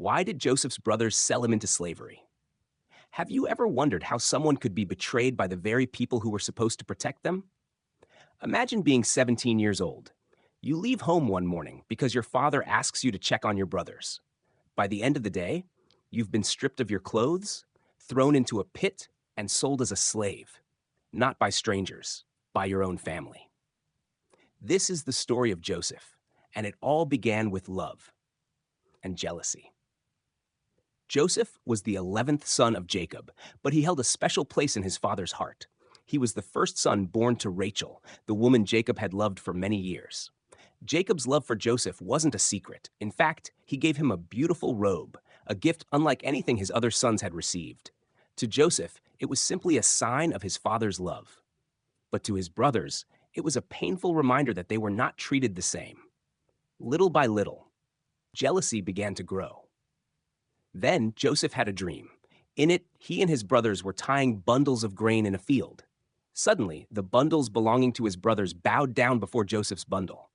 Why did Joseph's brothers sell him into slavery? Have you ever wondered how someone could be betrayed by the very people who were supposed to protect them? Imagine being 17 years old. You leave home one morning because your father asks you to check on your brothers. By the end of the day, you've been stripped of your clothes, thrown into a pit, and sold as a slave. Not by strangers, by your own family. This is the story of Joseph, and it all began with love and jealousy. Joseph was the 11th son of Jacob, but he held a special place in his father's heart. He was the first son born to Rachel, the woman Jacob had loved for many years. Jacob's love for Joseph wasn't a secret. In fact, he gave him a beautiful robe, a gift unlike anything his other sons had received. To Joseph, it was simply a sign of his father's love. But to his brothers, it was a painful reminder that they were not treated the same. Little by little, jealousy began to grow. Then Joseph had a dream. In it, he and his brothers were tying bundles of grain in a field. Suddenly, the bundles belonging to his brothers bowed down before Joseph's bundle.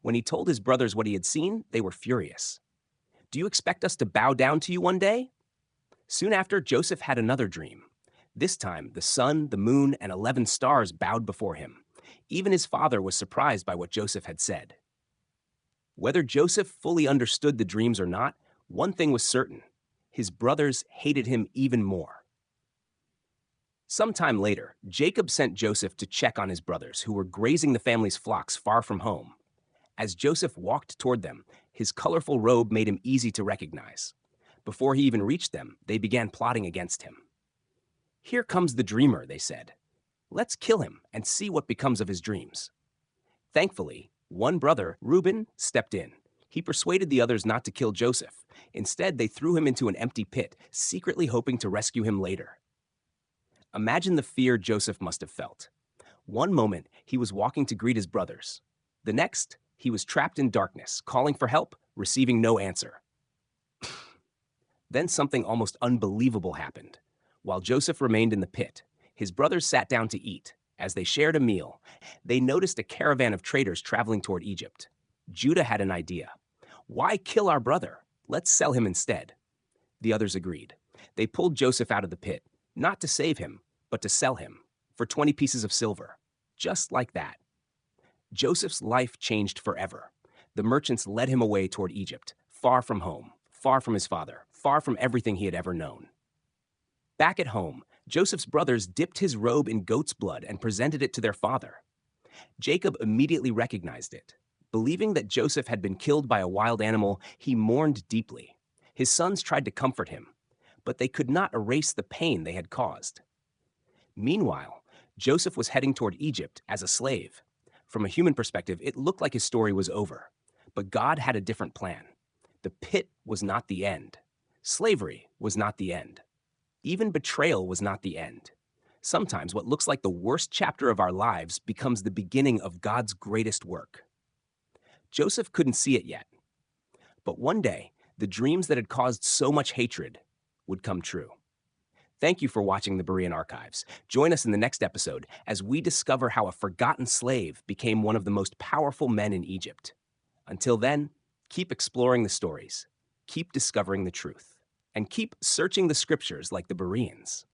When he told his brothers what he had seen, they were furious. "Do you expect us to bow down to you one day?" Soon after, Joseph had another dream. This time, the sun, the moon, and 11 stars bowed before him. Even his father was surprised by what Joseph had said. Whether Joseph fully understood the dreams or not, one thing was certain. His brothers hated him even more. Sometime later, Jacob sent Joseph to check on his brothers, who were grazing the family's flocks far from home. As Joseph walked toward them, his colorful robe made him easy to recognize. Before he even reached them, they began plotting against him. "Here comes the dreamer," they said. "Let's kill him and see what becomes of his dreams." Thankfully, one brother, Reuben, stepped in. He persuaded the others not to kill Joseph. Instead, they threw him into an empty pit, secretly hoping to rescue him later. Imagine the fear Joseph must have felt. One moment, he was walking to greet his brothers. The next, he was trapped in darkness, calling for help, receiving no answer. Then something almost unbelievable happened. While Joseph remained in the pit, his brothers sat down to eat. As they shared a meal, they noticed a caravan of traders traveling toward Egypt. Judah had an idea. "Why kill our brother? Let's sell him instead." The others agreed. They pulled Joseph out of the pit, not to save him, but to sell him for 20 pieces of silver. Just like that. Joseph's life changed forever. The merchants led him away toward Egypt, far from home, far from his father, far from everything he had ever known. Back at home, Joseph's brothers dipped his robe in goat's blood and presented it to their father. Jacob immediately recognized it. Believing that Joseph had been killed by a wild animal, he mourned deeply. His sons tried to comfort him, but they could not erase the pain they had caused. Meanwhile, Joseph was heading toward Egypt as a slave. From a human perspective, it looked like his story was over. But God had a different plan. The pit was not the end. Slavery was not the end. Even betrayal was not the end. Sometimes what looks like the worst chapter of our lives becomes the beginning of God's greatest work. Joseph couldn't see it yet. But one day, the dreams that had caused so much hatred would come true. Thank you for watching the Berean Archives. Join us in the next episode as we discover how a forgotten slave became one of the most powerful men in Egypt. Until then, keep exploring the stories, keep discovering the truth, and keep searching the scriptures like the Bereans.